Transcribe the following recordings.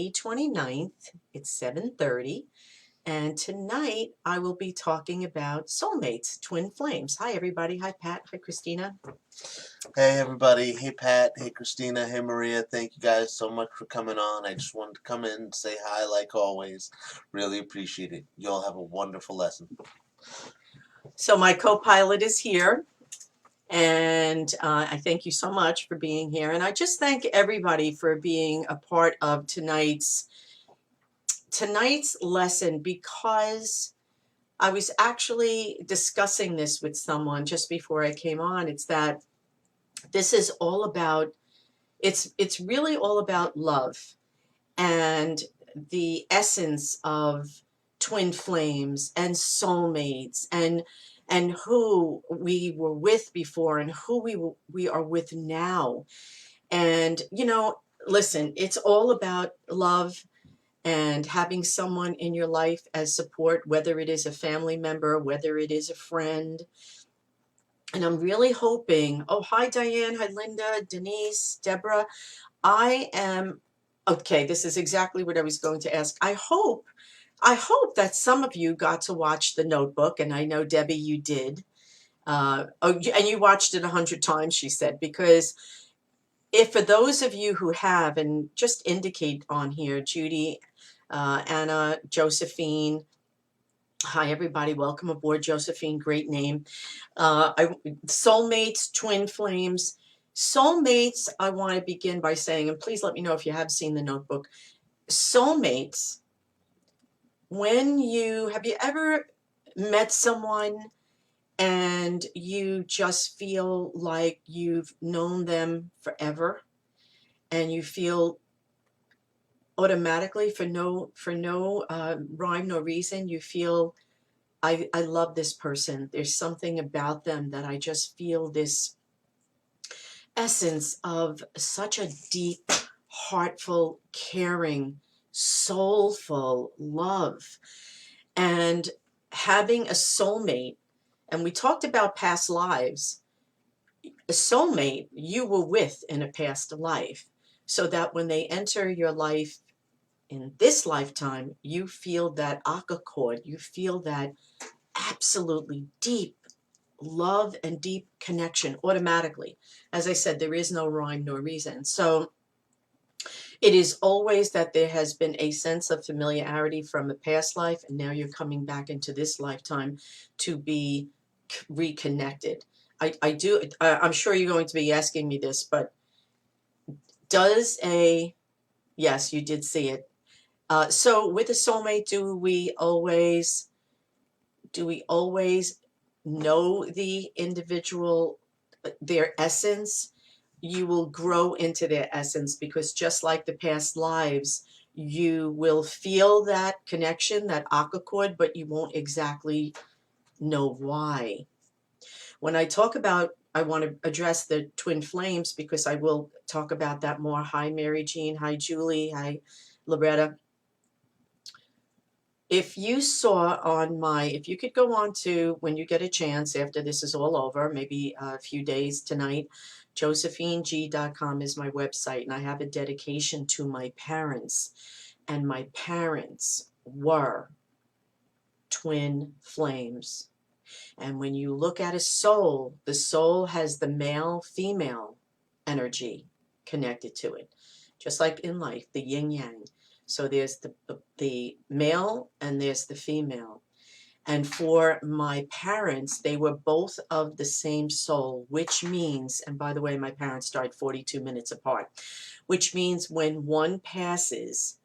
May 29th. It's 7:30. And tonight I will be talking about soulmates, twin flames. Hi, everybody. Hi, Pat. Hi, Christina. Hey everybody, hey Pat, hey Christina, hey Maria, thank you guys so much for coming on. I just wanted to come in and say hi like always. Really appreciate it. You all have a wonderful lesson. So, my co pilot is here. And I thank you so much for being here. And I just thank everybody for being a part of tonight's lesson, because I was actually discussing this with someone just before I came on. It's that this is all about it's really all about love and the essence of twin flames and soulmates and who we were with before and who we are with now. And listen, it's all about love and having someone in your life as support, whether it is a family member, whether it is a friend. And I'm really hoping, oh, hi, Diane, hi, Linda, Denise, Deborah. I am, okay, this is exactly what I was going to ask. I hope that some of you got to watch The Notebook, and I know, Debbie, you did. And you watched it 100 times, she said, because if for those of you who have, and just indicate on here, Judy, Anna, Josephine, hi, everybody. Welcome aboard, Josephine. Great name. Soulmates, twin flames. Soulmates, I want to begin by saying, and please let me know if you have seen The Notebook. Soulmates, have you ever met someone and you just feel like you've known them forever, and you feel automatically, for no rhyme, no reason, you feel, I love this person. There's something about them that I just feel this essence of such a deep, heartful, caring, soulful love. And having a soulmate, and we talked about past lives, a soulmate you were with in a past life, so that when they enter your life in this lifetime, you feel that accord, you feel that absolutely deep love and deep connection automatically. As I said, there is no rhyme nor reason. So it is always that there has been a sense of familiarity from a past life, and now you're coming back into this lifetime to be reconnected. I'm sure you're going to be asking me this, but does a, yes, you did see it. So with a soulmate, do we always know the individual, their essence? You will grow into their essence, because just like the past lives, you will feel that connection, that accord, but you won't exactly know why. When I talk about, I want to address the twin flames, because I will talk about that more. Hi, Mary Jean. Hi, Julie. Hi, Loretta. If you if you could go on to, when you get a chance after this is all over, maybe a few days tonight, JosephineG.com is my website, and I have a dedication to my parents. And my parents were twin flames. And when you look at a soul, the soul has the male female energy connected to it, just like in life, the yin yang. So there's the male and there's the female. And for my parents, they were both of the same soul, which means, and by the way, my parents died 42 minutes apart, which means when one passes,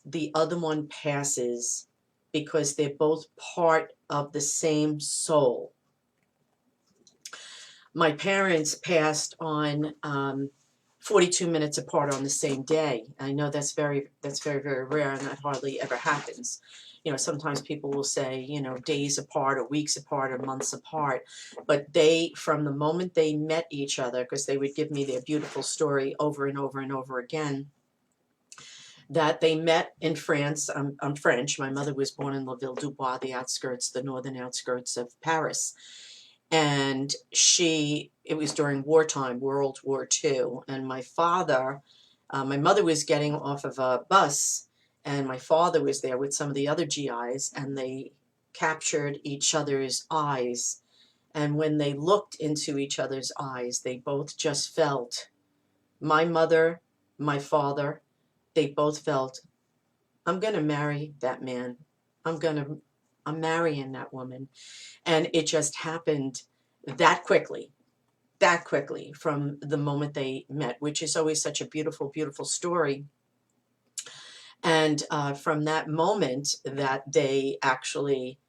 the other one passes, because they're both part of the same soul. My parents passed on 42 minutes apart on the same day. I know that's very, very rare, and that hardly ever happens. Sometimes people will say, days apart or weeks apart or months apart, but from the moment they met each other, because they would give me their beautiful story over and over and over again, that they met in France. I'm French. My mother was born in La Ville-du-Bois, the northern outskirts of Paris. And it was during wartime, World War II. And my father My mother was getting off of a bus, and my father was there with some of the other GIs, and they captured each other's eyes. And when they looked into each other's eyes, they both just felt, my mother, my father, they both felt, I'm going to marry that man. I'm marrying that woman. And it just happened that quickly, from the moment they met, which is always such a beautiful, beautiful story. And from that moment that they actually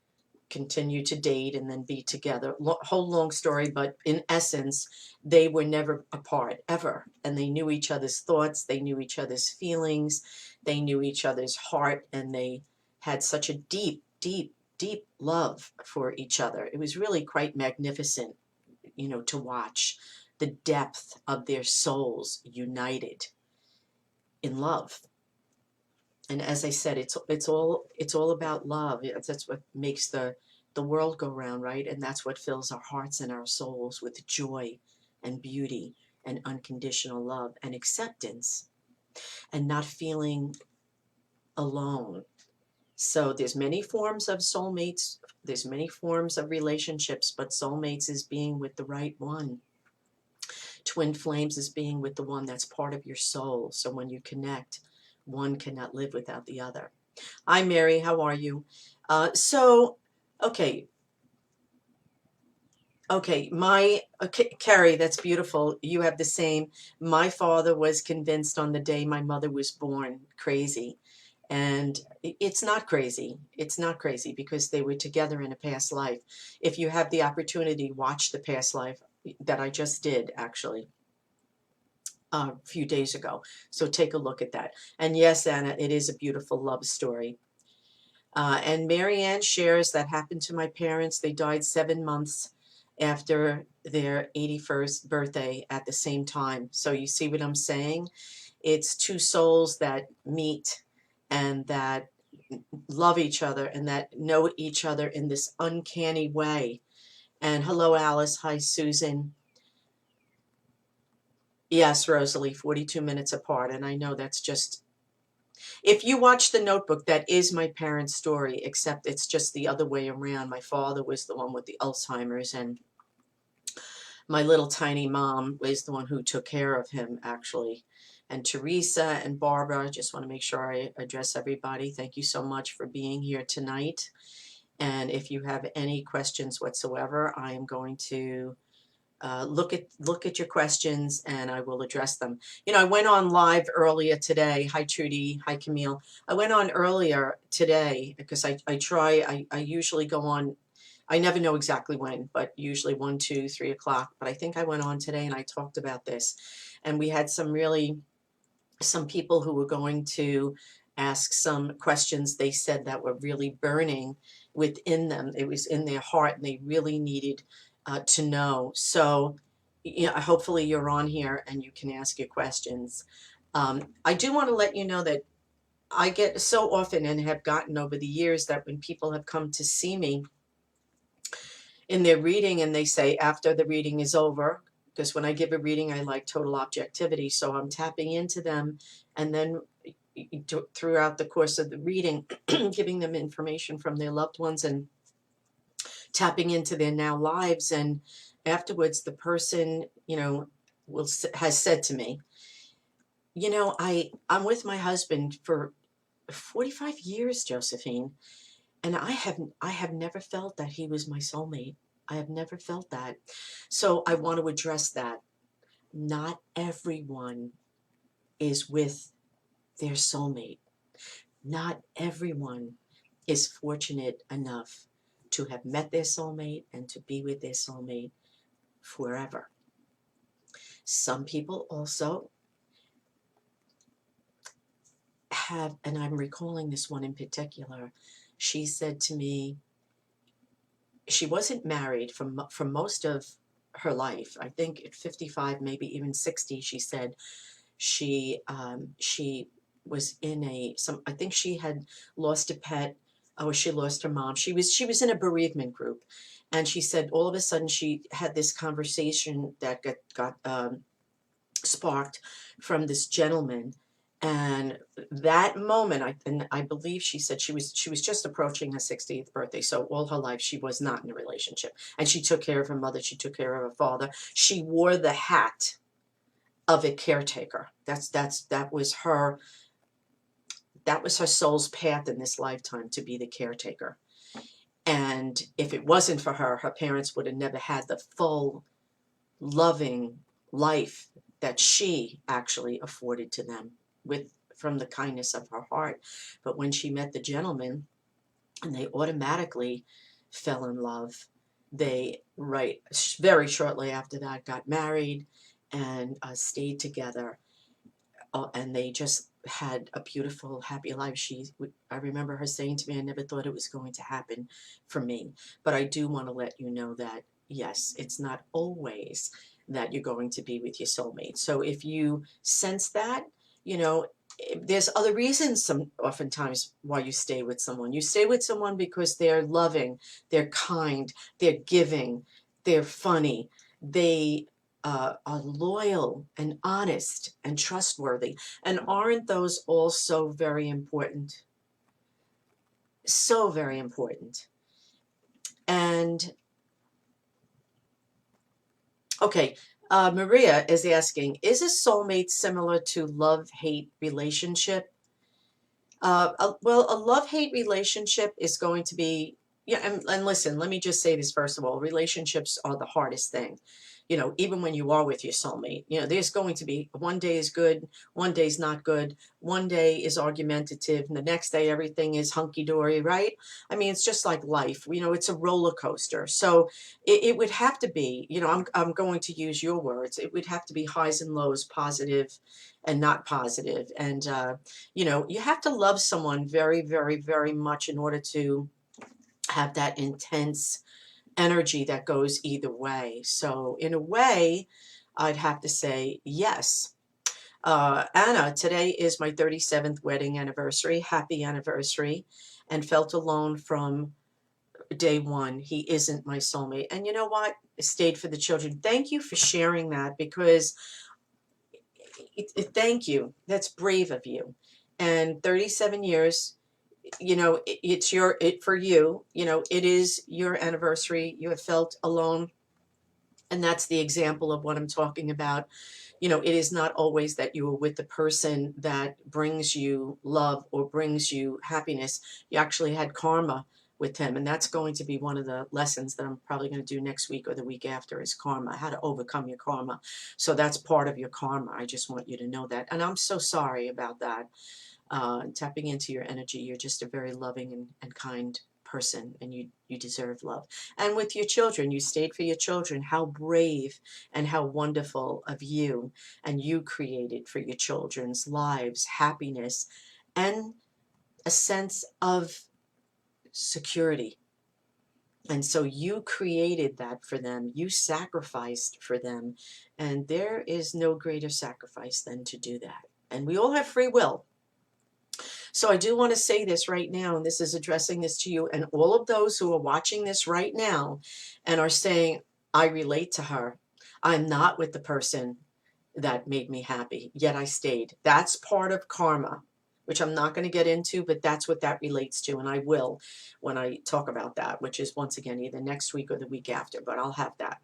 continue to date and then be together, whole long story, but in essence, they were never apart ever. And they knew each other's thoughts, they knew each other's feelings, they knew each other's heart, and they had such a deep, deep, deep love for each other. It was really quite magnificent, to watch the depth of their souls united in love. And as I said, it's all about love. That's what makes the world go round, right? And that's what fills our hearts and our souls with joy and beauty and unconditional love and acceptance, and not feeling alone. So there's many forms of soulmates, there's many forms of relationships, but soulmates is being with the right one. Twin flames is being with the one that's part of your soul. So when you connect, one cannot live without the other. Hi, Mary. How are you? Okay. Carrie, that's beautiful. You have the same. My father was convinced on the day my mother was born, crazy. And it's not crazy. It's not crazy because they were together in a past life. If you have the opportunity, watch the past life that I just did, actually, a few days ago. So take a look at that. And yes, Anna, it is a beautiful love story. And Marianne shares that happened to my parents. They died 7 months after their 81st birthday at the same time. So you see what I'm saying? It's two souls that meet and that love each other and that know each other in this uncanny way. And hello, Alice. Hi, Susan. Yes, Rosalie, 42 minutes apart. And I know that's just, if you watch The Notebook, that is my parents' story, except it's just the other way around. My father was the one with the Alzheimer's, and my little tiny mom was the one who took care of him, actually. And Teresa and Barbara, I just want to make sure I address everybody. Thank you so much for being here tonight. And if you have any questions whatsoever, I am going to look at your questions and I will address them. I went on live earlier today. Hi, Trudy. Hi, Camille. I went on earlier today because I usually go on. I never know exactly when, but usually 1, 2, 3 o'clock. But I think I went on today and I talked about this. And we had some people who were going to ask some questions they said that were really burning within them. It was in their heart and they really needed to know. So, hopefully you're on here and you can ask your questions. I do want to let you know that I get so often and have gotten over the years that when people have come to see me in their reading and they say after the reading is over, because when I give a reading, I like total objectivity. So I'm tapping into them and then throughout the course of the reading, giving them information from their loved ones and tapping into their now lives. And afterwards, the person, has said to me, I'm with my husband for 45 years, Josephine, and I have never felt that he was my soulmate. I have never felt that. So I want to address that. Not everyone is with their soulmate. Not everyone is fortunate enough to have met their soulmate and to be with their soulmate forever. Some people also have, and I'm recalling this one in particular, she said to me, she wasn't married for most of her life. I think at 55, maybe even 60, she said she was in I think she had lost a pet, or she lost her mom. She was in a bereavement group, and she said all of a sudden she had this conversation that got sparked from this gentleman. And that moment, I believe she said she was just approaching her 60th birthday, so all her life she was not in a relationship, and she took care of her mother, she took care of her father, she wore the hat of a caretaker. That was her soul's path in this lifetime, to be the caretaker. And if it wasn't for her, her parents would have never had the full loving life that she actually afforded to them from the kindness of her heart. But when she met the gentleman and they automatically fell in love, they very shortly after that got married and stayed together, and they just had a beautiful, happy life. I remember her saying to me, I never thought it was going to happen for me. But I do want to let you know that, yes, it's not always that you're going to be with your soulmate. So if you sense that, there's other reasons oftentimes why you stay with someone. You stay with someone because they're loving, they're kind, they're giving, they're funny, they are loyal and honest and trustworthy. And aren't those also very important? So very important. And okay, Maria is asking, is a soulmate similar to love-hate relationship? Well, a love-hate relationship is going to be, yeah, and listen, let me just say this first of all, relationships are the hardest thing. Even when you are with your soulmate, there's going to be one day is good, one day's not good, one day is argumentative, and the next day everything is hunky-dory, right? I mean, it's just like life, it's a roller coaster. So it would have to be, I'm going to use your words, it would have to be highs and lows, positive and not positive. And, you have to love someone very, very, very much in order to have that intense energy that goes either way. So in a way, I'd have to say yes. Anna, today is my 37th wedding anniversary. Happy anniversary. And felt alone from day one. He isn't my soulmate. And you know what? I stayed for the children. Thank you for sharing that, because thank you. That's brave of you. And 37 years, it's for you, it is your anniversary. You have felt alone. And that's the example of what I'm talking about. It is not always that you are with the person that brings you love or brings you happiness. You actually had karma with him. And that's going to be one of the lessons that I'm probably going to do next week or the week after, is karma, how to overcome your karma. So that's part of your karma. I just want you to know that. And I'm so sorry about that. Tapping into your energy, you're just a very loving and kind person, and you deserve love. And with your children, you stayed for your children. How brave and how wonderful of you. And you created for your children's lives happiness and a sense of security. And so you created that for them. You sacrificed for them. And there is no greater sacrifice than to do that. And we all have free will. So I do want to say this right now, and this is addressing this to you and all of those who are watching this right now and are saying, I relate to her. I'm not with the person that made me happy, yet I stayed. That's part of karma, which I'm not going to get into, but that's what that relates to. And I will when I talk about that, which is once again, either next week or the week after, but I'll have that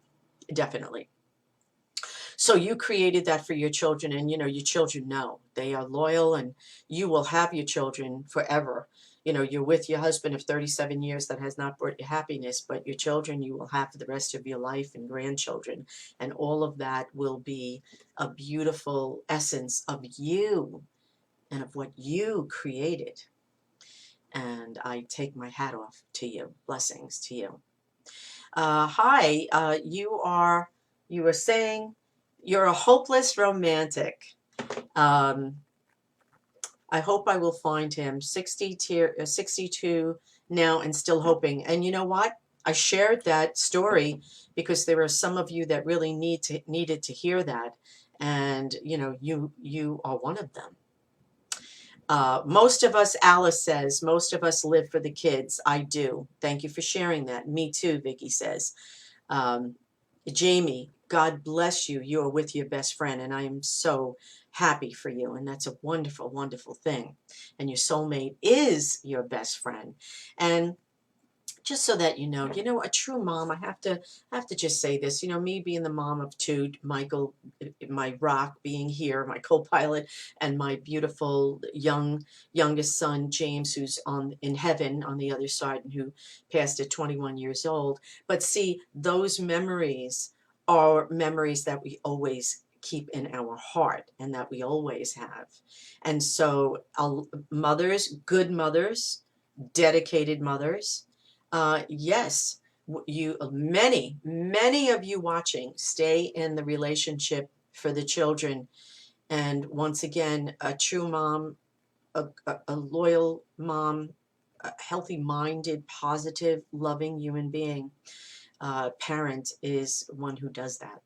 definitely. So you created that for your children, and your children know they are loyal, and you will have your children forever. You're with your husband of 37 years that has not brought you happiness, but your children you will have for the rest of your life, and grandchildren, and all of that will be a beautiful essence of you and of what you created. And I take my hat off to you. Blessings to you. Hi, you are saying you're a hopeless romantic. I hope I will find him. 62 now and still hoping. And you know what? I shared that story because there are some of you that really needed to hear that. And you are one of them. Most of us, Alice says, most of us live for the kids. I do. Thank you for sharing that. Me too, Vicky says. Jamie, God bless you. You are with your best friend, and I am so happy for you. And that's a wonderful, wonderful thing. And your soulmate is your best friend. And just so that you know, a true mom, I have to just say this, me being the mom of two, Michael, my rock, being here, my co-pilot, and my beautiful youngest son, James, who's in heaven on the other side and who passed at 21 years old. But see, those memories are memories that we always keep in our heart and that we always have. And so mothers, good mothers, dedicated mothers, yes, you many of you watching, stay in the relationship for the children. And once again, a true mom, a loyal mom, a healthy minded, positive, loving human being, parent is one who does that.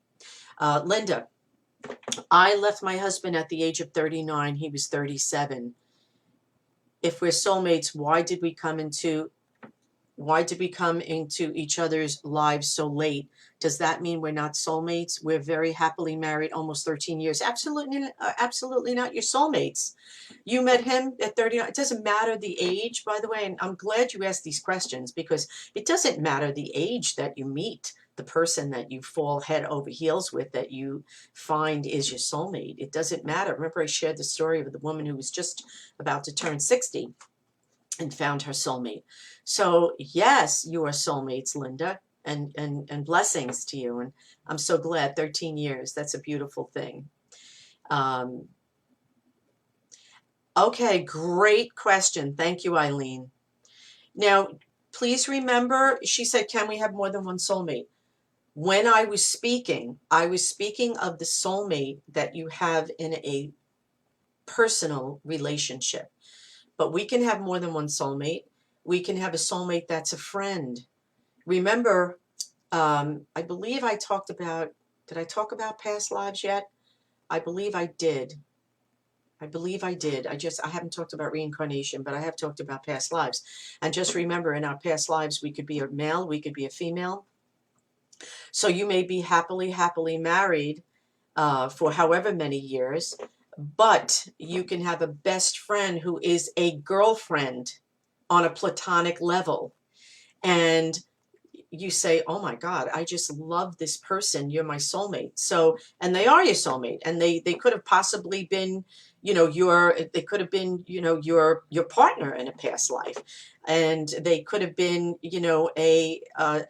Linda, I left my husband at the age of 39. He was 37. If we're soulmates, why did we come into each other's lives so late? Does that mean we're not soulmates? We're very happily married, almost 13 years. Absolutely not. You're soulmates. You met him at 39. It doesn't matter the age, by the way. And I'm glad you asked these questions, because it doesn't matter the age that you meet the person that you fall head over heels with, that you find is your soulmate. It doesn't matter. Remember, I shared the story of the woman who was just about to turn 60 and found her soulmate. So yes, you are soulmates, Linda, and blessings to you. And I'm so glad. 13 years. That's a beautiful thing. Okay, great question. Thank you, Eileen. Now, please remember, she said, can we have more than one soulmate? When I was speaking of the soulmate that you have in a personal relationship. But we can have more than one soulmate. We can have a soulmate that's a friend. Remember, I believe did I talk about past lives yet? I believe I did. I haven't talked about reincarnation, but I have talked about past lives. And just remember, in our past lives, we could be a male, we could be a female. So you may be happily married for however many years, but you can have a best friend who is a girlfriend on a platonic level. And you say, oh my God, I just love this person. You're my soulmate. So, and they are your soulmate, and they could have possibly been, they could have been, your partner in a past life, and they could have been, a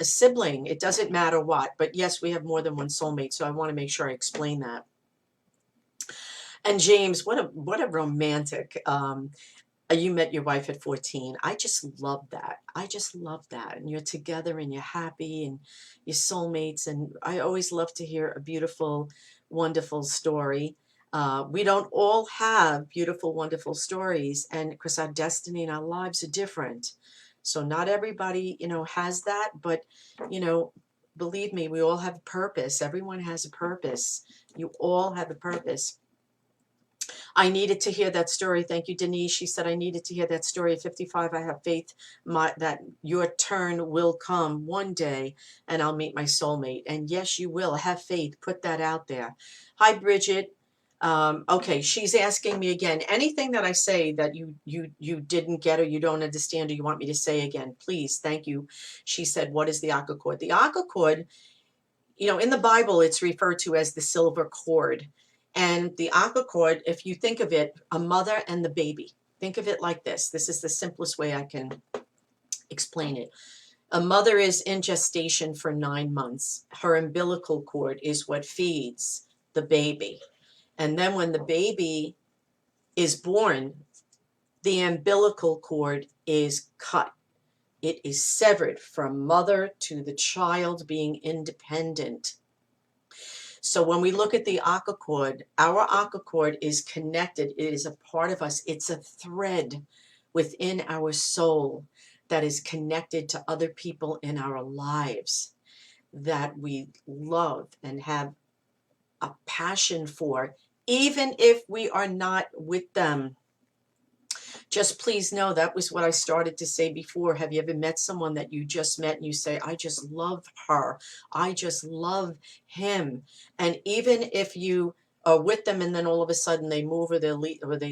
sibling. It doesn't matter what, but yes, we have more than one soulmate. So I want to make sure I explain that. And James, what a romantic, you met your wife at 14. I just love that. I just love that. And you're together and you're happy and you're soulmates. And I always love to hear a beautiful, wonderful story. We don't all have beautiful, wonderful stories, and because our destiny and our lives are different. So not everybody, has that, but, believe me, we all have a purpose. Everyone has a purpose. You all have a purpose. I needed to hear that story. Thank you, Denise. She said, I needed to hear that story. At 55, I have faith that your turn will come one day and I'll meet my soulmate. And yes, you will. Have faith. Put that out there. Hi, Bridget. Okay, she's asking me again. Anything that I say that you didn't get or you don't understand or you want me to say again, please. Thank you. She said, what is the Akka cord? The Akka cord, in the Bible, it's referred to as the silver cord. And the Akka cord, if you think of it, a mother and the baby. Think of it like this. This is the simplest way I can explain it. A mother is in gestation for 9 months. Her umbilical cord is what feeds the baby. And then when the baby is born, the umbilical cord is cut. It is severed from mother to the child being independent. So when we look at the Akka cord, our Akka cord is connected. It is a part of us. It's a thread within our soul that is connected to other people in our lives that we love and have a passion for, even if we are not with them. Just please know that was what I started to say before. Have you ever met someone that you just met and you say, I just love her, I just love him? And even if you are with them and then all of a sudden they move or they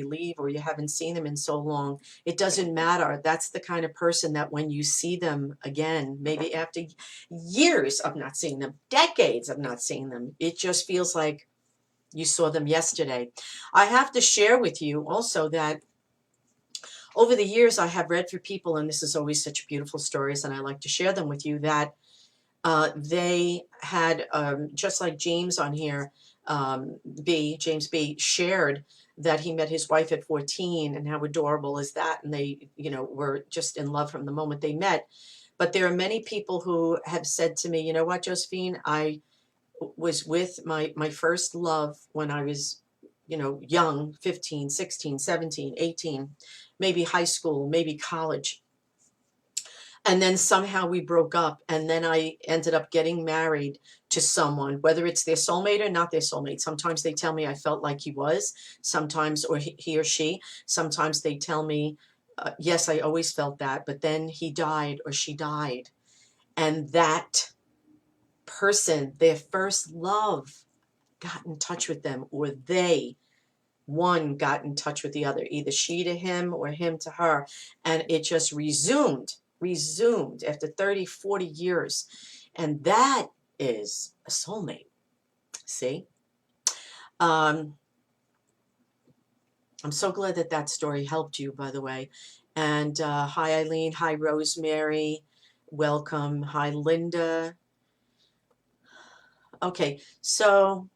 leave or you haven't seen them in so long, it doesn't matter. That's the kind of person that when you see them again, maybe after years of not seeing them, decades of not seeing them, it just feels like you saw them yesterday. I have to share with you also that over the years, I have read for people, and this is always such beautiful stories, and I like to share them with you, that they had, just like James on here, James B, shared that he met his wife at 14, and how adorable is that? And they, were just in love from the moment they met. But there are many people who have said to me, you know what, Josephine, I was with my first love when I was, young, 15, 16, 17, 18, maybe high school, maybe college. And then somehow we broke up, and then I ended up getting married to someone, whether it's their soulmate or not their soulmate. Sometimes they tell me I felt like he was, sometimes, or he or she, sometimes they tell me, yes, I always felt that, but then he died or she died. And that person, their first love, got in touch with them, or one got in touch with the other, either she to him or him to her, and it just resumed after 30, 40 years. And that is a soulmate. See? um I'm so glad that that story helped you, by the way. And hi Eileen, hi Rosemary, welcome, hi Linda. Okay, so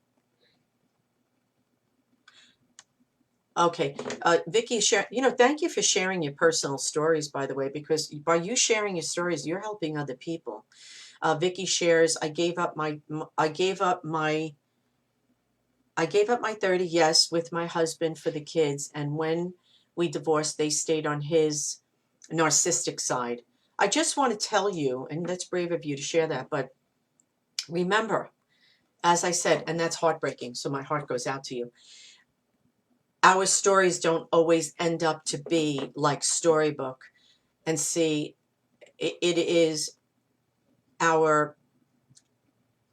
okay, Vicky, thank you for sharing your personal stories, by the way, because by you sharing your stories, you're helping other people. Vicky shares, I gave up my 30, yes, with my husband for the kids, and when we divorced, they stayed on his narcissistic side. I just want to tell you, and that's brave of you to share that, but remember, as I said, and that's heartbreaking, so my heart goes out to you. Our stories don't always end up to be like storybook. And see, it is our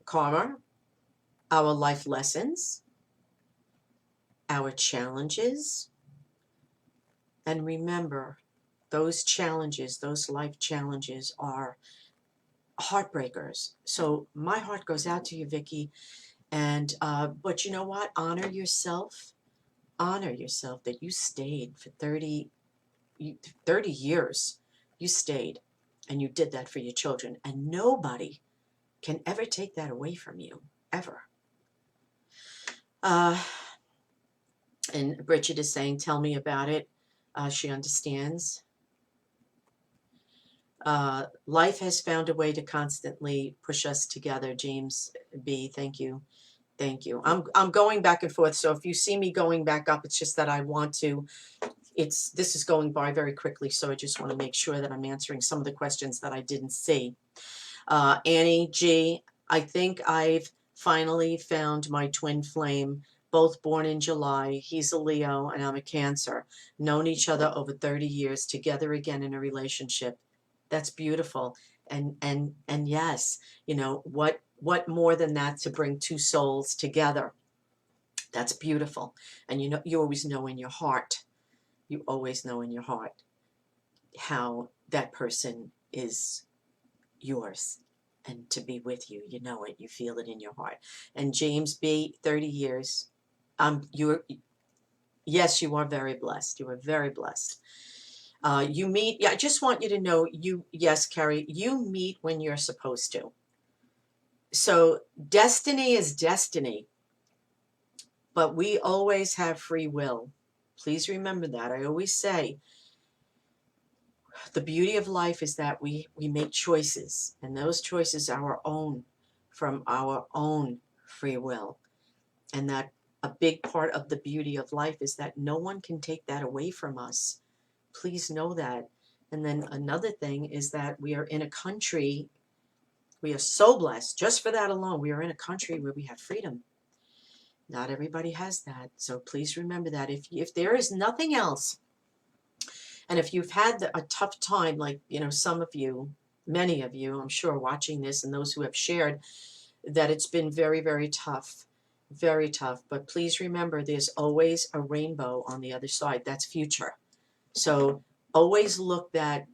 karma, our life lessons, our challenges. And remember, those challenges, those life challenges are heartbreakers. So my heart goes out to you, Vicky. And but you know what? Honor yourself. Honor yourself that you stayed for 30 years. You stayed, and you did that for your children. And nobody can ever take that away from you, ever. Uh, and Bridget is saying, tell me about it. She understands. Life has found a way to constantly push us together. James B, thank you. Thank you. I'm going back and forth. So if you see me going back up, it's just that I want to, this is going by very quickly. So I just want to make sure that I'm answering some of the questions that I didn't see. Annie G, I think I've finally found my twin flame, both born in July. He's a Leo and I'm a Cancer. Known each other over 30 years, together again in a relationship. That's beautiful. And yes, what more than that to bring two souls together? That's beautiful. And you always know in your heart, you always know in your heart how that person is yours and to be with you. You know it, you feel it in your heart. And James B, 30 years. Yes, you are very blessed. You are very blessed. You meet, yeah, I just want you to know, yes, Carrie, you meet when you're supposed to. So destiny is destiny, but we always have free will. Please remember that. I always say the beauty of life is that we make choices, and those choices are our own, from our own free will. And that a big part of the beauty of life is that no one can take that away from us. Please know that. And then another thing is that we are in a country, we are so blessed, just for that alone, we are in a country where we have freedom. Not everybody has that. So please remember that. If there is nothing else, And if you've had a tough time, like, some of you, many of you, I'm sure, watching this, and those who have shared, that it's been very, very tough, very tough. But please remember, there's always a rainbow on the other side. That's future. So always look that.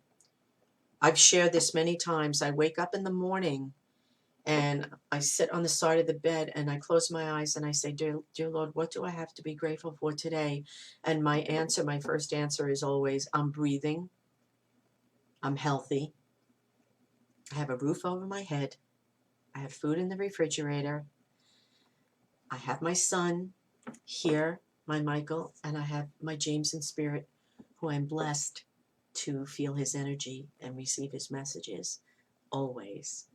I've shared this many times. I wake up in the morning and I sit on the side of the bed and I close my eyes and I say, dear Lord, what do I have to be grateful for today? And my first answer is always, I'm breathing, I'm healthy, I have a roof over my head, I have food in the refrigerator, I have my son here, my Michael, and I have my James in spirit, who I'm blessed to feel his energy and receive his messages always.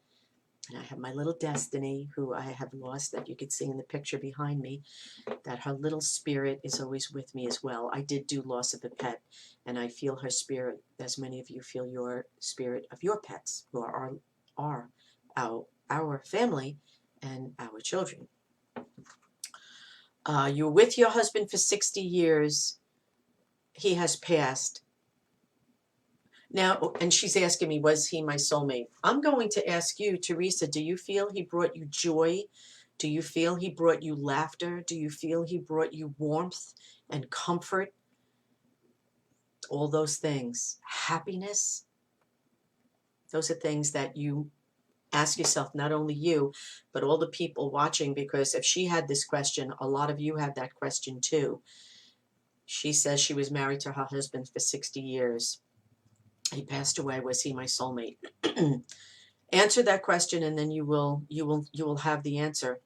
And I have my little Destiny, who I have lost, that you can see in the picture behind me, that her little spirit is always with me as well. I did do loss of a pet, and I feel her spirit, as many of you feel your spirit of your pets, who are our family and our children. You're with your husband for 60 years. He has passed. Now, and she's asking me, was he my soulmate? I'm going to ask you, Teresa, do you feel he brought you joy? Do you feel he brought you laughter? Do you feel he brought you warmth and comfort? All those things. Happiness. Those are things that you ask yourself, not only you, but all the people watching, because if she had this question, a lot of you have that question too. She says she was married to her husband for 60 years. He passed away. Was he my soulmate? Answer that question, and then you will have the answer.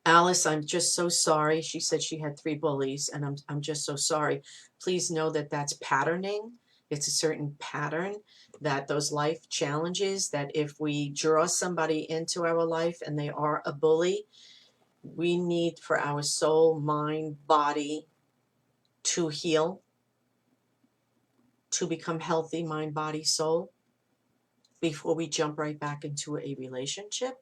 Alice, I'm just so sorry. She said she had 3 bullies, and I'm just so sorry. Please know that that's patterning. It's a certain pattern, that those life challenges, that if we draw somebody into our life and they are a bully, we need for our soul, mind, body to heal, to become healthy, mind, body, soul, before we jump right back into a relationship.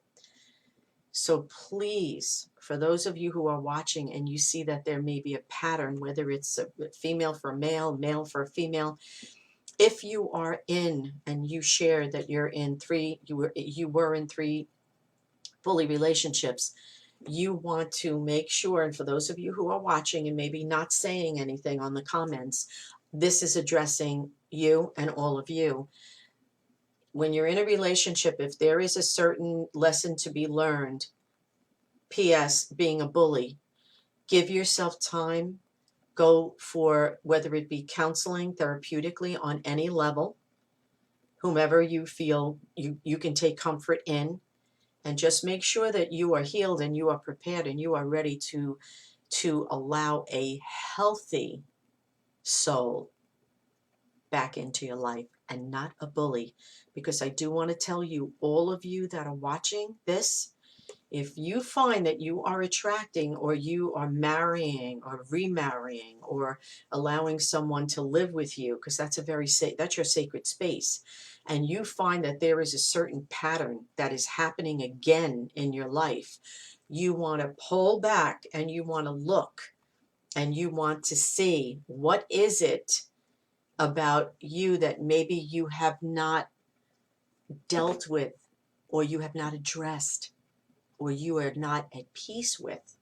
So please, for those of you who are watching and you see that there may be a pattern, whether it's a female for a male, male for a female, if you are in, and you share that you're in 3, you were in 3 bully relationships, you want to make sure, and for those of you who are watching and maybe not saying anything on the comments, this is addressing you and all of you. When you're in a relationship, if there is a certain lesson to be learned, P.S. being a bully, give yourself time. Go for, whether it be counseling, therapeutically, on any level, whomever you feel you can take comfort in, and just make sure that you are healed and you are prepared and you are ready to allow a healthy soul back into your life, and not a bully. Because I do want to tell you, all of you that are watching this, if you find that you are attracting, or you are marrying or remarrying or allowing someone to live with you, because that's that's your sacred space, and you find that there is a certain pattern that is happening again in your life, you want to pull back and you want to look and you want to see, what is it about you that maybe you have not dealt with, or you have not addressed, or you are not at peace with.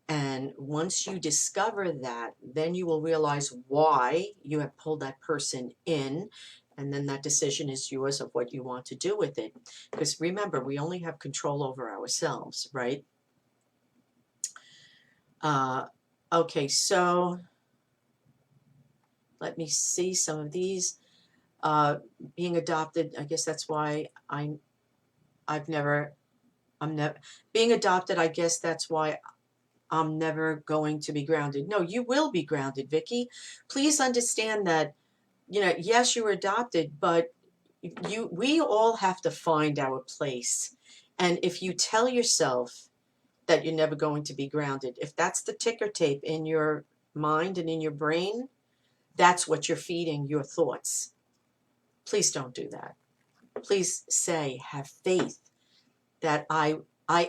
And once you discover that, then you will realize why you have pulled that person in. And then that decision is yours of what you want to do with it. Because remember, we only have control over ourselves, right? Okay, so let me see some of these. Being adopted, I guess that's why I'm never being adopted. I guess that's why I'm never going to be grounded. No, you will be grounded, Vicky. Please understand that, yes, you were adopted, but we all have to find our place. And if you tell yourself that you're never going to be grounded, if that's the ticker tape in your mind and in your brain, that's what you're feeding your thoughts. Please don't do that. Please have faith that I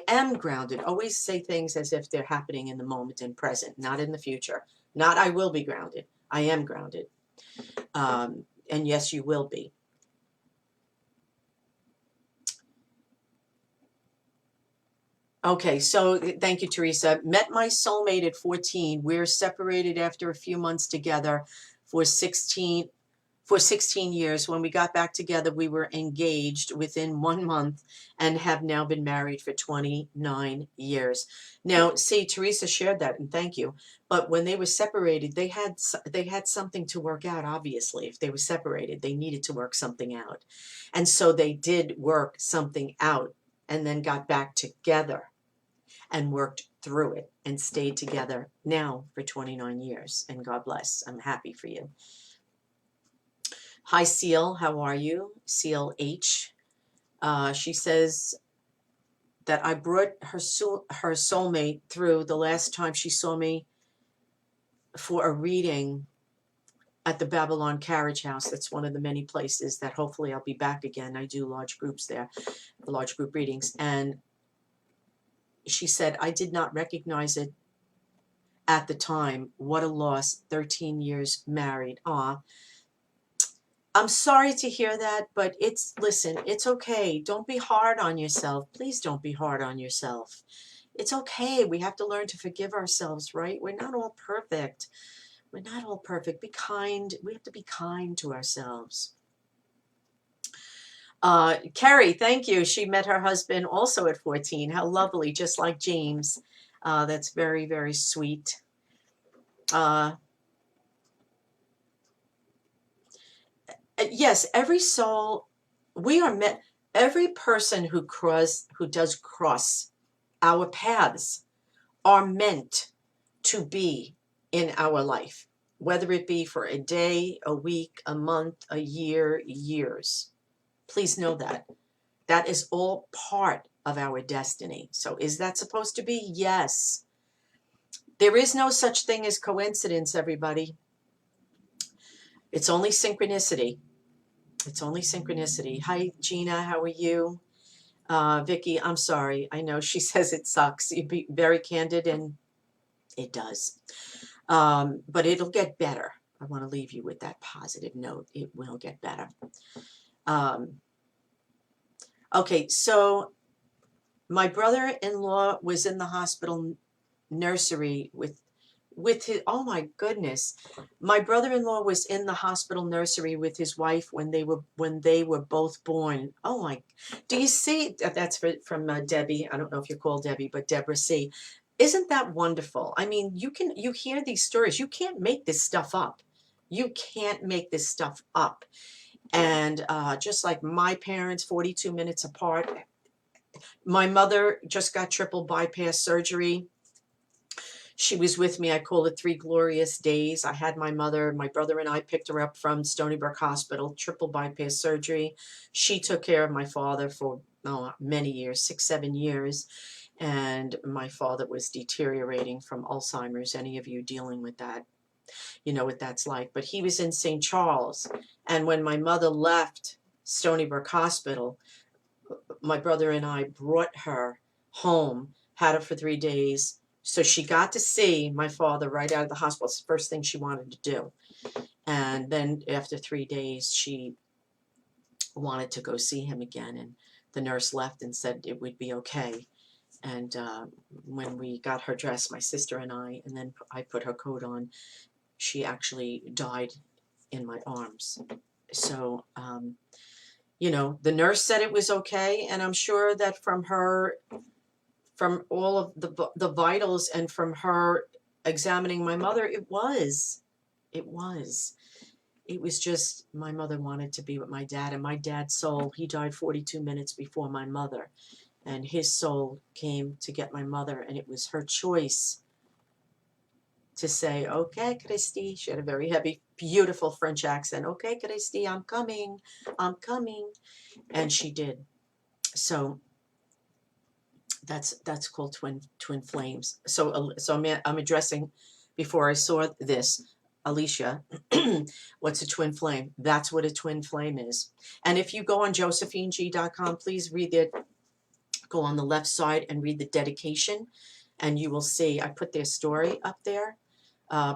am grounded. Always say things as if they're happening in the moment and present, not in the future. Not I will be grounded. I am grounded. And yes, you will be. Okay, so thank you, Teresa. Met my soulmate at 14. We're separated after a few months together for 16 years. When we got back together, we were engaged within 1 month and have now been married for 29 years. Now, see, Teresa shared that, and thank you. But when they were separated, they had something to work out, obviously. If they were separated, they needed to work something out. And so they did work something out and then got back together and worked through it and stayed together now for 29 years. And God bless. I'm happy for you. Hi, Seal. How are you? Seal H. She says that I brought her soulmate through the last time she saw me for a reading at the Babylon Carriage House. That's one of the many places that hopefully I'll be back again. I do large groups there, large group readings. And she said, I did not recognize it at the time. What a loss. 13 years married. Aw. I'm sorry to hear that, but listen, it's okay. Don't be hard on yourself. Please don't be hard on yourself. It's okay. We have to learn to forgive ourselves, right? We're not all perfect. We're not all perfect. Be kind. We have to be kind to ourselves. Carrie, thank you. She met her husband also at 14. How lovely, just like James. That's very, very sweet. Yes, every soul, we are meant, every person who does cross our paths are meant to be in our life, whether it be for a day, a week, a month, a year, years. Please know that. That is all part of our destiny. So is that supposed to be? Yes. There is no such thing as coincidence, everybody. It's only synchronicity. It's only synchronicity. Hi, Gina. How are you? Vicky, I'm sorry. I know she says it sucks. You'd be very candid, and it does. But it'll get better. I want to leave you with that positive note. It will get better. Okay, so my brother-in-law was in the hospital nursery with his, oh my goodness, my brother-in-law was in the hospital nursery with his wife when they were both born. Oh my, do you see? That's from Debbie. I don't know if you're called Debbie, but Deborah C. Isn't that wonderful? I mean, you hear these stories. You can't make this stuff up. You can't make this stuff up. And just like my parents, 42 minutes apart. My mother just got triple bypass surgery. She was with me. I call it 3 glorious days. I had my mother, my brother and I picked her up from Stony Brook Hospital, triple bypass surgery. She took care of my father for many years, 6, 7 years. And my father was deteriorating from Alzheimer's. Any of you dealing with that, you know what that's like. But he was in St. Charles. And when my mother left Stony Brook Hospital, my brother and I brought her home, had her for 3 days. So she got to see my father right out of the hospital. It's the first thing she wanted to do. And then after 3 days, she wanted to go see him again. And the nurse left and said it would be okay. And when we got her dressed, my sister and I, and then I put her coat on, she actually died in my arms. So, you know, the nurse said it was okay. And I'm sure that from all of the vitals and from her examining my mother, it was just my mother wanted to be with my dad, and my dad's soul, he died 42 minutes before my mother, and his soul came to get my mother, and it was her choice to say, okay, Christy, she had a very heavy, beautiful French accent, okay, Christy, I'm coming, and she did. So that's called twin flames. So I'm addressing, before I saw this, Alicia, what's a twin flame? That's what a twin flame is. And if you go on josephineg.com, please read it. Go on the left side and read the dedication, and you will see I put their story up there.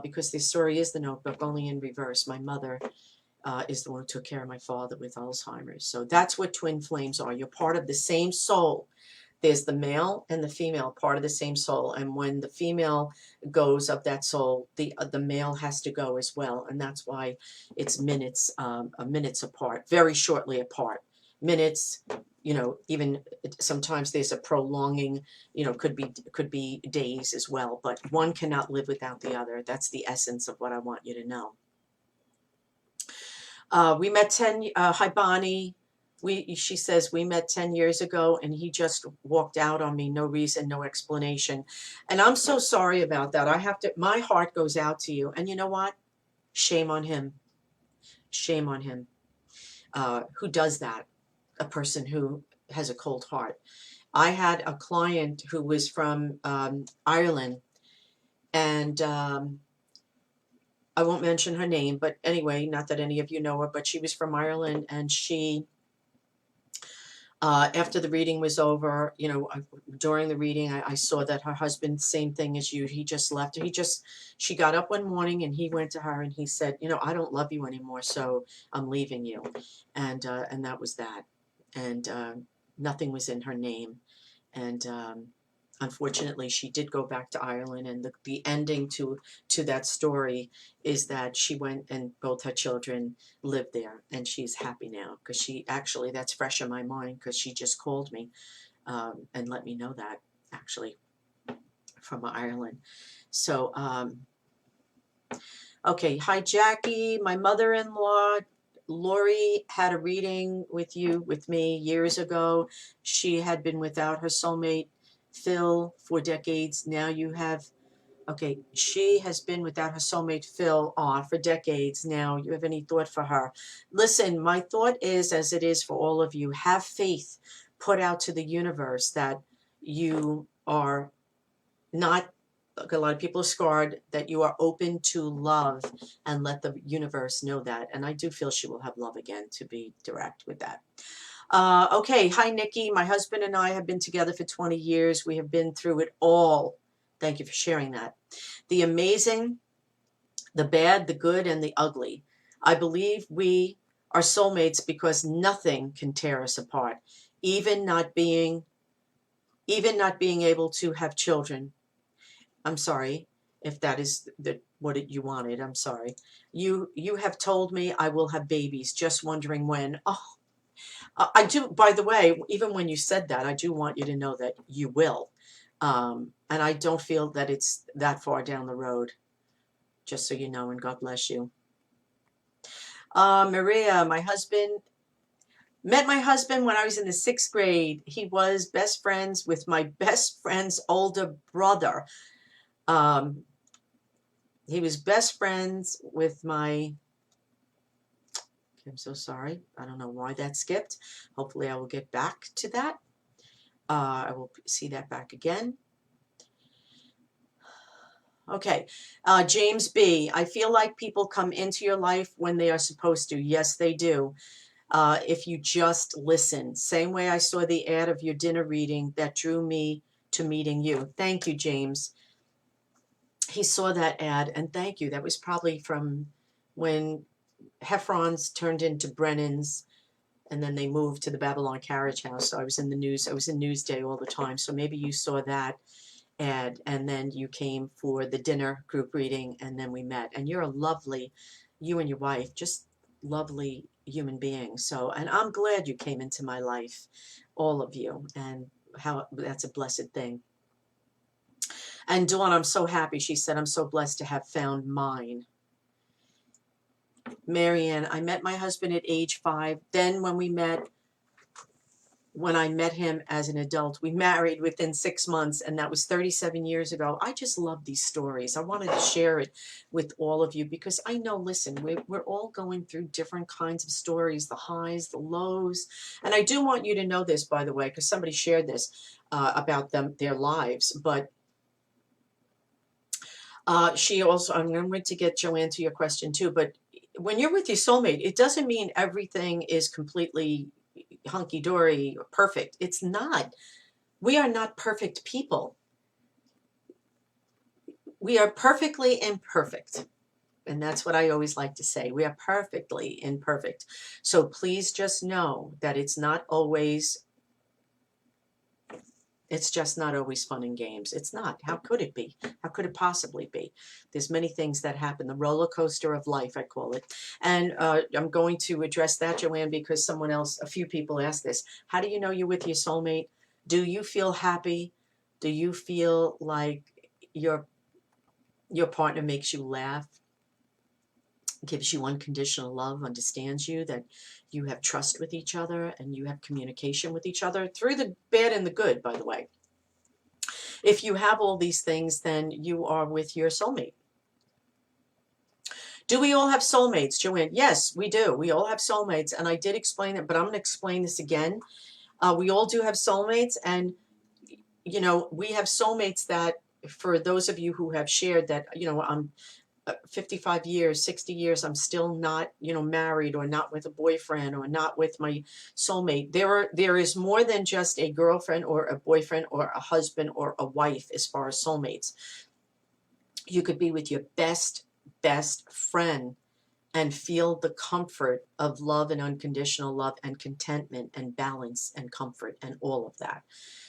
because the story is The Notebook, only in reverse. My mother is the one who took care of my father with Alzheimer's. So that's what twin flames are. You're part of the same soul. There's the male and the female, part of the same soul. And when the female goes of that soul, the male has to go as well. And that's why it's minutes apart, very shortly apart. Minutes, even sometimes there's a prolonging, could be days as well. But one cannot live without the other. That's the essence of what I want you to know. We met hi Bonnie. She says we met 10 years ago and he just walked out on me, no reason, no explanation. And I'm so sorry about that. My heart goes out to you. And you know what? Shame on him. Shame on him. Who does that? A person who has a cold heart. I had a client who was from Ireland, and I won't mention her name, but anyway, not that any of you know her, but she was from Ireland, and she, after the reading was over, during the reading, I saw that her husband, same thing as you, he just left her. She got up one morning and he went to her and he said, I don't love you anymore, so I'm leaving you. And that was that. And nothing was in her name. And unfortunately, she did go back to Ireland, and the ending to that story is that she went and both her children lived there, and she's happy now because that's fresh in my mind because she just called me and let me know that, actually, from Ireland. So, okay, hi Jackie, my mother-in-law Lori had a reading with me years ago. She had been without her soulmate Phil for decades. Now you have, okay, she has been without her soulmate Phil for decades now. You have any thought for her? Listen, my thought is, as it is for all of you, have faith, put out to the universe that you are not, a lot of people are scarred, that you are open to love, and let the universe know that. And I do feel she will have love again, to be direct with that. Okay, hi Nikki. My husband and I have been together for 20 years. We have been through it all. Thank you for sharing that. The amazing, the bad, the good, and the ugly. I believe we are soulmates because nothing can tear us apart, even not being able to have children. I'm sorry if that is what you wanted. I'm sorry. You have told me I will have babies, just wondering when. Oh, I do, by the way, even when you said that, I do want you to know that you will. And I don't feel that it's that far down the road, just so you know, and God bless you. Maria, met my husband when I was in the 6th grade. He was best friends with my best friend's older brother. He was best friends with I'm so sorry. I don't know why that skipped. Hopefully I will get back to that. I will see that back again. Okay. James B. I feel like people come into your life when they are supposed to. Yes, they do. If you just listen. Same way I saw the ad of your dinner reading that drew me to meeting you. Thank you, James. He saw that ad, and thank you. That was probably from when Heffron's turned into Brennan's, and then they moved to the Babylon Carriage House. So I was in the news. I was in Newsday all the time. So maybe you saw that ad, and then you came for the dinner group reading, and then we met. And you're a lovely, you and your wife, just lovely human beings. So, and I'm glad you came into my life, all of you, and how that's a blessed thing. And Dawn, I'm so happy. She said, I'm so blessed to have found mine. Marianne, I met my husband at age 5. Then when I met him as an adult, we married within 6 months, and that was 37 years ago. I just love these stories. I wanted to share it with all of you because I know, listen, we're all going through different kinds of stories, the highs, the lows. And I do want you to know this, by the way, because somebody shared this about their lives. But she also, I'm going to get Joanne to your question too, but when you're with your soulmate, it doesn't mean everything is completely hunky-dory or perfect. It's not. We are not perfect people. we are perfectly imperfect. And that's what I always like to say. We are perfectly imperfect. So please just know that it's just not always fun and games. It's not. How could it be? How could it possibly be? There's many things that happen. The roller coaster of life, I call it. And I'm going to address that, Joanne, because a few people asked this. How do you know you're with your soulmate? Do you feel happy? Do you feel like your partner makes you laugh, gives you unconditional love, understands you, that you have trust with each other and you have communication with each other through the bad and the good, by the way? If you have all these things, then you are with your soulmate. Do we all have soulmates, Joanne? Yes, we do. We all have soulmates. And I did explain it, but I'm going to explain this again. We all do have soulmates. And, we have soulmates that, for those of you who have shared that, I'm 55 years, 60 years, I'm still not, married, or not with a boyfriend, or not with my soulmate. There is more than just a girlfriend or a boyfriend or a husband or a wife as far as soulmates. You could be with your best friend and feel the comfort of love and unconditional love and contentment and balance and comfort and all of that.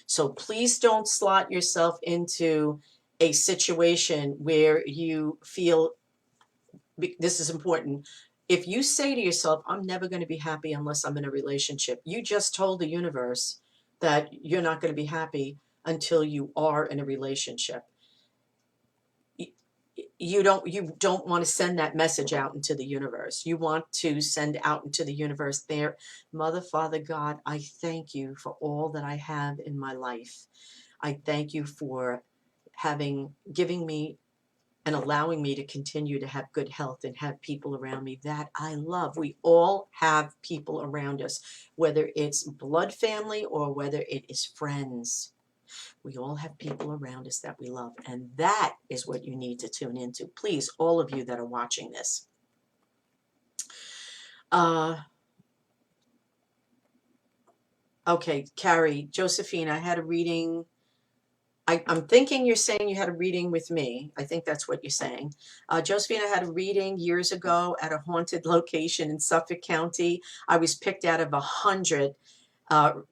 So please don't slot yourself into a situation where you feel, this is important. If you say to yourself, I'm never going to be happy unless I'm in a relationship, you just told the universe that you're not going to be happy until you are in a relationship. You don't want to send that message out into the universe. You want to send out into the universe, there, Mother, Father, God, I thank you for all that I have in my life. I thank you for giving me and allowing me to continue to have good health and have people around me that I love. We all have people around us, whether it's blood family or whether it is friends. We all have people around us that we love, and that is what you need to tune into. Please, all of you that are watching this. Okay, Carrie, Josephine, I had a reading. I'm thinking you're saying you had a reading with me. I think that's what you're saying. Josephine, I had a reading years ago at a haunted location in Suffolk County. I was picked out of 100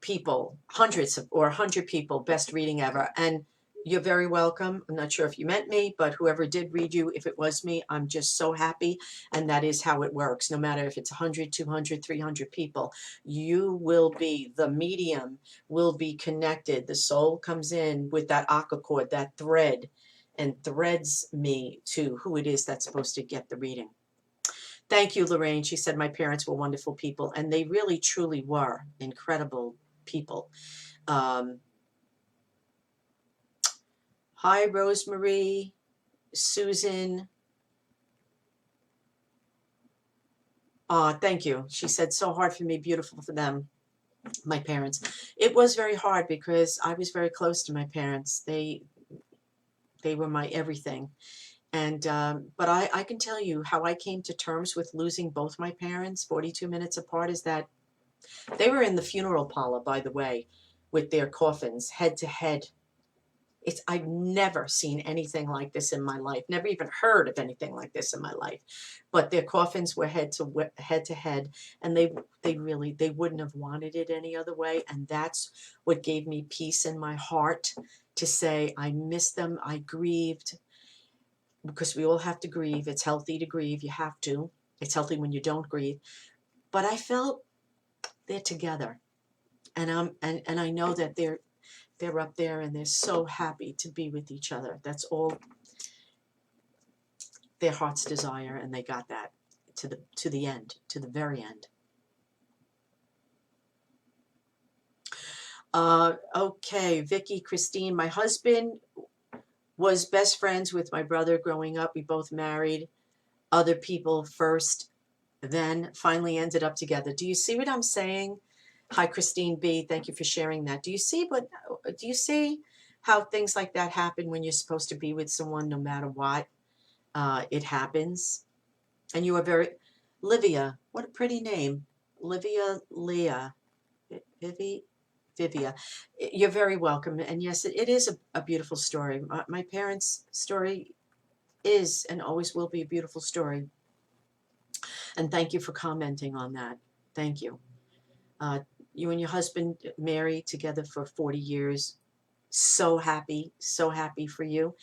people, hundreds of, or 100 people, best reading ever. And you're very welcome. I'm not sure if you meant me, but whoever did read you, if it was me, I'm just so happy. And that is how it works. No matter if it's 100, 200, 300 people, you will be, the medium will be connected. The soul comes in with that aqua cord, that thread, and threads me to who it is that's supposed to get the reading. Thank you, Lorraine. She said my parents were wonderful people, and they really, truly were incredible people. Hi, Rosemary, Susan. Thank you. She said, so hard for me, beautiful for them, my parents. It was very hard because I was very close to my parents. They were my everything. And but I can tell you how I came to terms with losing both my parents 42 minutes apart is that they were in the funeral parlor, by the way, with their coffins head to head. I've never seen anything like this in my life, never even heard of anything like this in my life. But their coffins were head to head, and they wouldn't have wanted it any other way. And that's what gave me peace in my heart to say, I miss them, I grieved, because we all have to grieve. It's healthy to grieve. You have to. It's healthy when you don't grieve. But I felt they're together, and I know that they're up there and they're so happy to be with each other. That's all their heart's desire, and they got that to the end, to the very end. Okay, Vicky, Christine, my husband was best friends with my brother growing up. We both married other people first, then finally ended up together. Do you see what I'm saying? Hi, Christine B. Thank you for sharing that. Do you see how things like that happen when you're supposed to be with someone no matter what? It happens. And you are very, Livia, what a pretty name. Livia Leah. Vivia. You're very welcome. And yes, it is a beautiful story. My parents' story is and always will be a beautiful story. And thank you for commenting on that. Thank you. Uh, you and your husband married together for 40 years. So happy for you.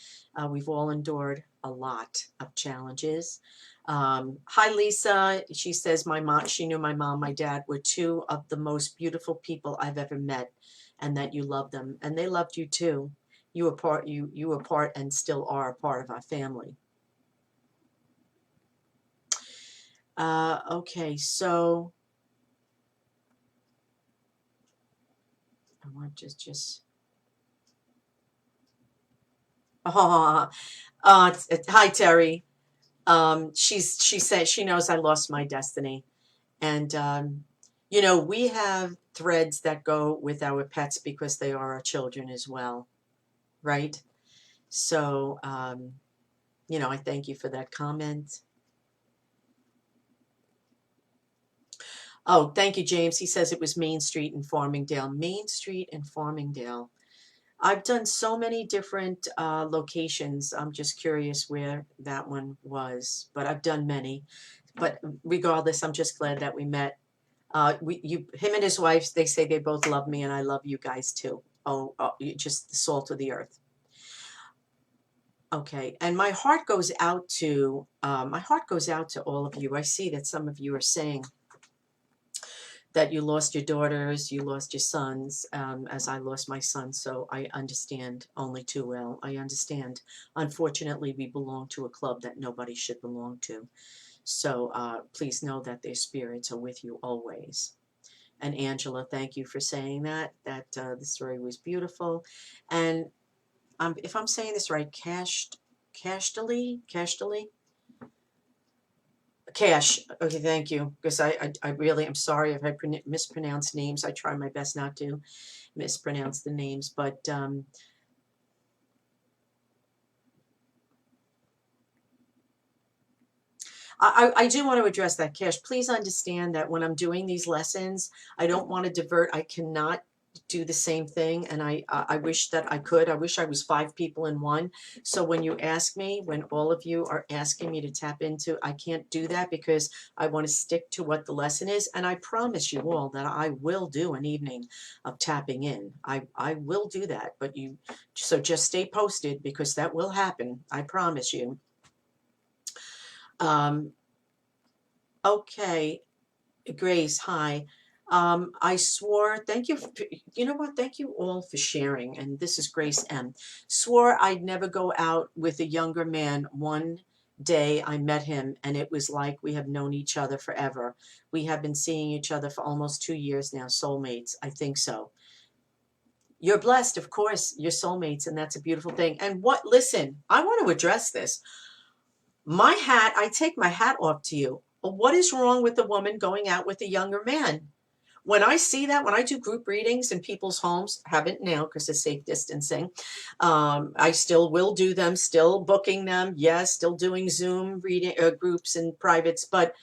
We've all endured a lot of challenges. Hi, Lisa. She says, she knew my mom, my dad were two of the most beautiful people I've ever met, and that you loved them, and they loved you too. You were part and still are a part of our family. Okay, so I want just oh, hi Terry. She said she knows I lost my destiny, and we have threads that go with our pets because they are our children as well, right? So I thank you for that comment. Oh, thank you, James. He says it was Main Street in Farmingdale. Main Street in Farmingdale. I've done so many different locations. I'm just curious where that one was, but I've done many. But regardless, I'm just glad that we met. Him and his wife, they say they both love me, and I love you guys too. Oh, you're just the salt of the earth. Okay, and my heart goes out to all of you. I see that some of you are saying that you lost your daughters, you lost your sons, as I lost my son. So I understand only too well. I understand. Unfortunately, we belong to a club that nobody should belong to. So please know that their spirits are with you always. And Angela, thank you for saying that the story was beautiful. And if I'm saying this right, Cashtali. Cash. Okay, thank you. Because I really am sorry if I mispronounce names. I try my best not to mispronounce the names, but I do want to address that, Cash. Please understand that when I'm doing these lessons, I don't want to divert. I cannot do the same thing, and I wish that I could. I wish I was 5 people in one. So when all of you are asking me to tap into, I can't do that because I want to stick to what the lesson is. And I promise you all that I will do an evening of tapping in. I will do that, so just stay posted because that will happen. I promise you. Um, Okay, Grace, hi. I swore, thank you. You know what? Thank you all for sharing. And this is Grace M. Swore I'd never go out with a younger man. One day I met him, and it was like we have known each other forever. We have been seeing each other for almost 2 years now. Soulmates, I think so. You're blessed, of course. You're soulmates, and that's a beautiful thing. Listen, I want to address this. I take my hat off to you. What is wrong with a woman going out with a younger man? When I see that, when I do group readings in people's homes, haven't now because of safe distancing, I still will do them, still booking them. Yes, still doing Zoom reading groups and privates. But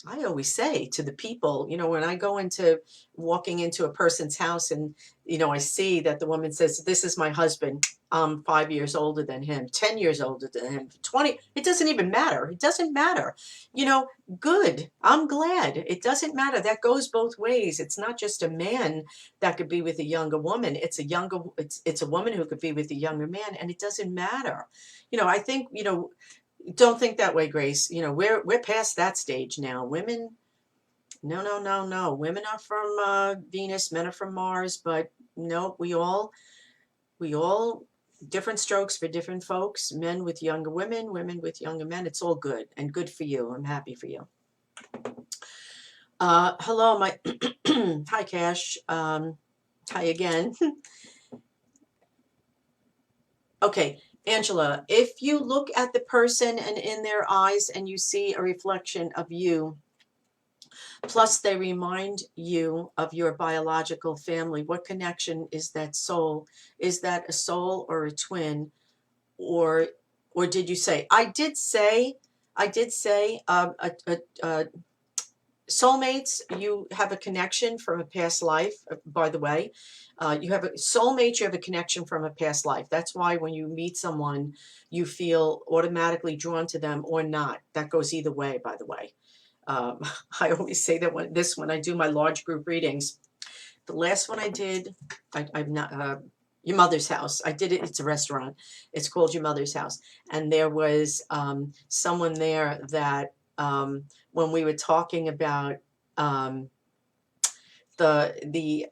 I always say to the people, when I go walking into a person's house and, I see that the woman says, this is my husband. I'm 5 years older than him, 10 years older than him, 20. It doesn't even matter. It doesn't matter. Good. I'm glad. It doesn't matter. That goes both ways. It's not just a man that could be with a younger woman. It's a woman who could be with a younger man, and it doesn't matter. I think, don't think that way, Grace. We're past that stage now. Women, no, no, no, no. Women are from Venus, men are from Mars, but no, we all different strokes for different folks. Men with younger women, women with younger men. It's all good and good for you. I'm happy for you. Hello, my hi, Cash. Hi again. Okay. Angela, if you look at the person and in their eyes and you see a reflection of you, plus they remind you of your biological family, what connection is that soul? Is that a soul or a twin? Or did you say? I did say soulmates, you have a connection from a past life, by the way. You have a soulmate, you have a connection from a past life. That's why when you meet someone, you feel automatically drawn to them or not. That goes either way, by the way. Um, I always say that when I do my large group readings. The last one I did, I'm not, Your Mother's House. I did it, it's a restaurant. It's called Your Mother's House. And there was someone there that when we were talking about um, the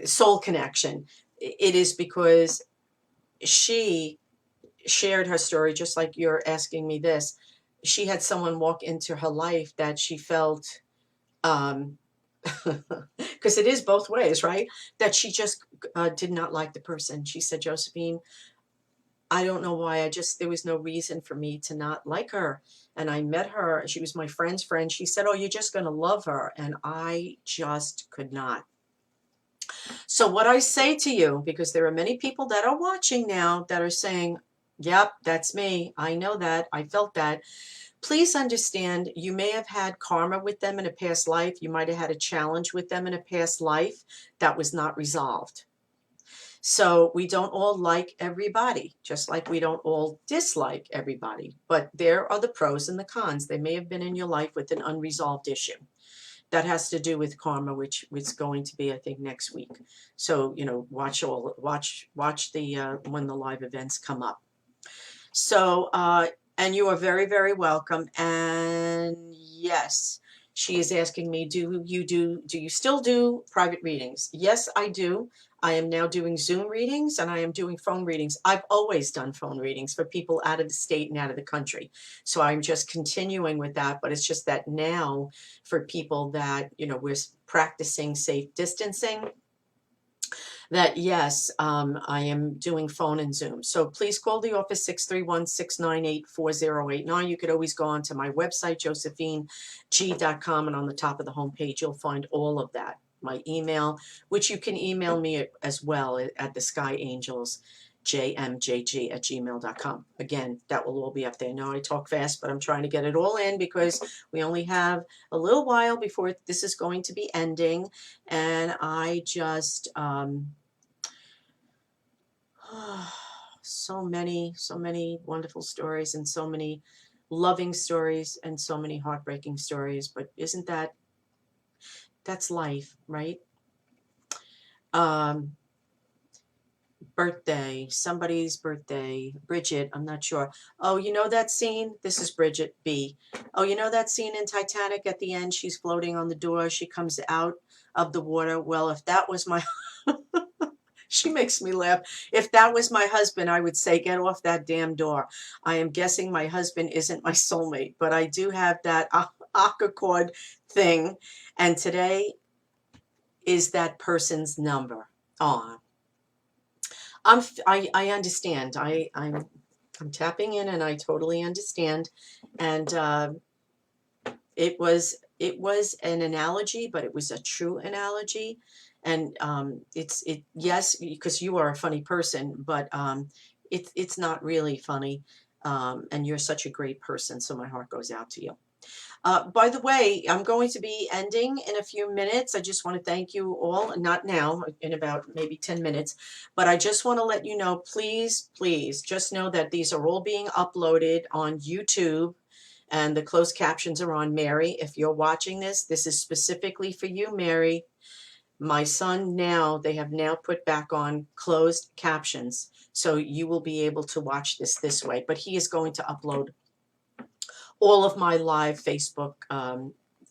soul connection, it is because she shared her story, just like you're asking me this. She had someone walk into her life that she felt, because it is both ways, right? That she just did not like the person. She said, Josephine, I don't know why. There was no reason for me to not like her. And I met her. She was my friend's friend. She said, oh, you're just going to love her. And I just could not. So, what I say to you, because there are many people that are watching now that are saying, yep, that's me. I know that. I felt that. Please understand, you may have had karma with them in a past life. You might have had a challenge with them in a past life that was not resolved. So we don't all like everybody, just like we don't all dislike everybody. But there are the pros and the cons. They may have been in your life with an unresolved issue. That has to do with karma, which is going to be, I think, next week. So, watch the when the live events come up. So, and you are very, very welcome. And yes, she is asking me, do you still do private readings? Yes, I do. I am now doing Zoom readings and I am doing phone readings. I've always done phone readings for people out of the state and out of the country. So I'm just continuing with that, but it's just that now for people that, we're practicing safe distancing, that yes, I am doing phone and Zoom. So please call the office 631-698-4089. You could always go onto my website, josephineg.com, and on the top of the homepage, you'll find all of that. My email, which you can email me as well at the Sky Angels, jmjg@gmail.com. Again, that will all be up there. Now I talk fast, but I'm trying to get it all in because we only have a little while before this is going to be ending. And I just, so many wonderful stories and so many loving stories and so many heartbreaking stories. But that's life, right? Um, somebody's birthday, Bridget, I'm not sure. Oh, you know that scene? This is Bridget B. Oh, you know that scene in Titanic at the end? She's floating on the door. She comes out of the water. Well, if that was my she makes me laugh. If that was my husband, I would say, get off that damn door. I am guessing my husband isn't my soulmate, but I do have that Akakord thing. And today is that person's number. Oh, I understand. I'm tapping in and I totally understand. And it was an analogy, but it was a true analogy. And yes, because you are a funny person, but it's not really funny. And you're such a great person, so my heart goes out to you. By the way, I'm going to be ending in a few minutes. I just want to thank you all, not now, in about maybe 10 minutes, but I just want to let you know, please, please, just know that these are all being uploaded on YouTube and the closed captions are on. Mary, if you're watching this is specifically for you, Mary. My son they have now put back on closed captions, so you will be able to watch this way, but he is going to upload all of my live Facebook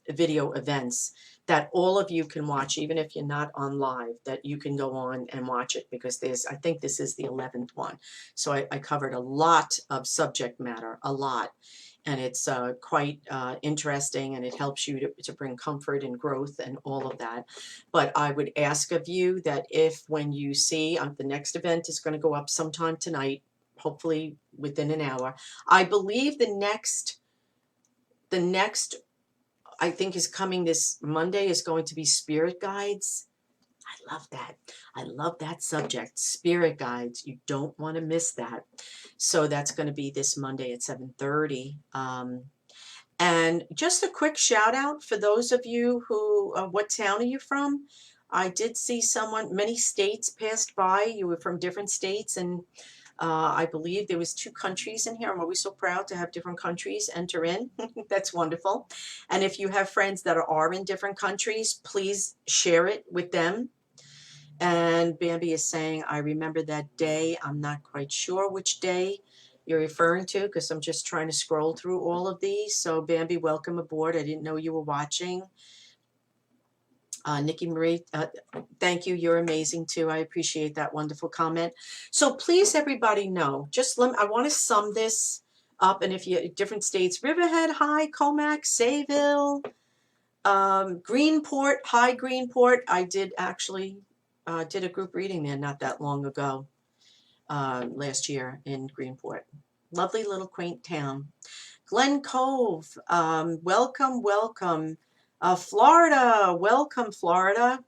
video events that all of you can watch, even if you're not on live, that you can go on and watch it, because I think this is the 11th one. So I covered a lot of subject matter, a lot. And it's quite interesting, and it helps you to bring comfort and growth and all of that. But I would ask of you that when you see the next event is going to go up sometime tonight, hopefully within an hour. I believe the next I think is coming this Monday is going to be spirit guides. I love that. I love that subject, spirit guides. You don't want to miss that. So that's going to be this Monday at 7:30. And just a quick shout out for those of you who, what town are you from? I did see someone, many states passed by. You were from different states, and I believe there was 2 countries in here. I'm always so proud to have different countries enter in. That's wonderful. And if you have friends that are in different countries, please share it with them. And Bambi is saying, I remember that day. I'm not quite sure which day you're referring to because I'm just trying to scroll through all of these. So Bambi, welcome aboard. I didn't know you were watching. Nikki Marie, thank you. You're amazing too. I appreciate that wonderful comment. So please, everybody know, I want to sum this up. And if you, different states, Riverhead, hi, Comac, Sayville, Greenport, hi, Greenport. I did actually did a group reading there not that long ago, last year in Greenport. Lovely little quaint town. Glen Cove, welcome, welcome. Florida, welcome, Florida.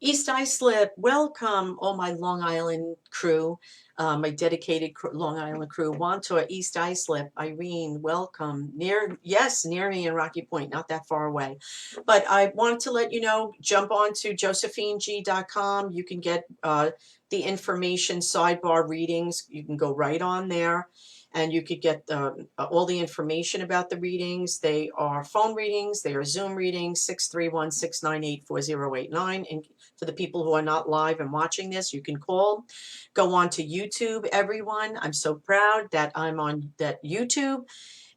East Islip, welcome, all my Long Island crew, my dedicated Long Island crew. Wantor, East Islip, Irene, welcome. Near me in Rocky Point, not that far away. But I wanted to let you know, jump on to josephineg.com. You can get the information, sidebar readings. You can go right on there. And you could get all the information about the readings. They are phone readings. They are Zoom readings, 631-698-4089. And for the people who are not live and watching this, you can call. Go on to YouTube, everyone. I'm so proud that I'm on that YouTube.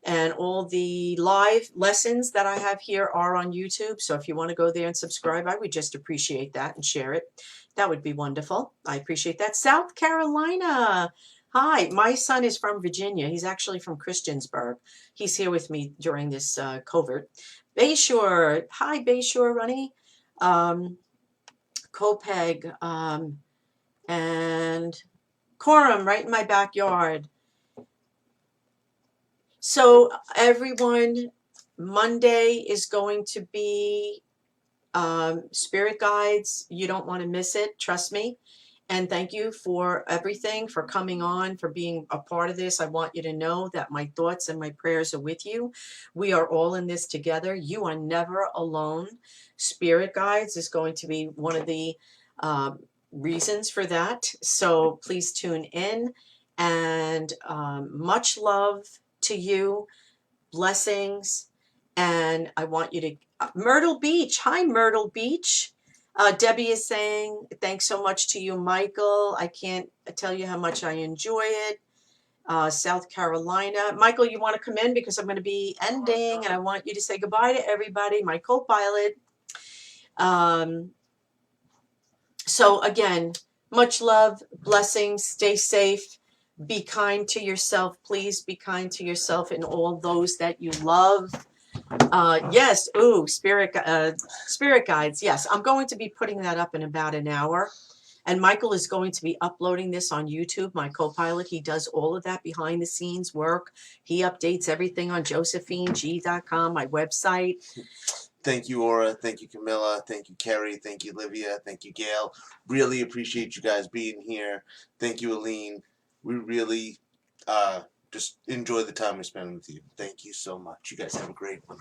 And all the live lessons that I have here are on YouTube. So if you want to go there and subscribe, I would just appreciate that and share it. That would be wonderful. I appreciate that. South Carolina. Hi, my son is from Virginia. He's actually from Christiansburg. He's here with me during this covert. Bayshore. Hi, Bayshore, Runny. Copeg. And Coram, right in my backyard. So everyone, Monday is going to be spirit guides. You don't want to miss it. Trust me. And thank you for everything, for coming on, for being a part of this. I want you to know that my thoughts and my prayers are with you. We are all in this together. You are never alone. Spirit guides is going to be one of the reasons for that. So please tune in. And much love to you. Blessings. And I want you to Myrtle Beach. Hi, Myrtle Beach. Debbie is saying, thanks so much to you, Michael. I can't tell you how much I enjoy it. South Carolina. Michael, you want to come in because I'm going to be ending and I want you to say goodbye to everybody, my co-pilot. So again, much love, blessings, stay safe, be kind to yourself. Please be kind to yourself and all those that you love. Yes, ooh, spirit guides. Yes, I'm going to be putting that up in about an hour. And Michael is going to be uploading this on YouTube, my co-pilot. He does all of that behind the scenes work. He updates everything on josephineg.com, my website. Thank you, Aura. Thank you, Camilla. Thank you, Carrie. Thank you, Livia. Thank you, Gail. Really appreciate you guys being here. Thank you, Aline. We really just enjoy the time we spend with you. Thank you so much. You guys have a great one.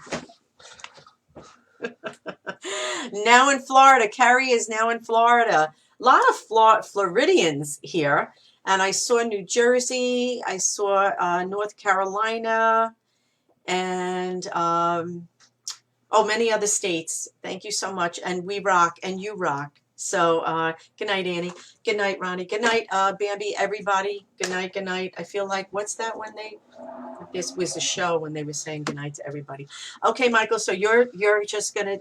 Now in Florida. Carrie is now in Florida. A lot of Floridians here. And I saw New Jersey. I saw North Carolina. And many other states. Thank you so much. And we rock and you rock. So good night, Annie. Good night, Ronnie. Good night, Bambi, everybody. Good night, good night. I feel like, what's that when this was a show when they were saying good night to everybody. Okay, Michael, so you're just going to,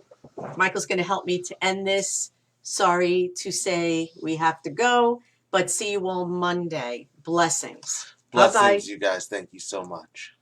Michael's going to help me to end this. Sorry to say we have to go, but see you all Monday. Blessings. Blessings, Bye-bye. you guys. Thank you so much.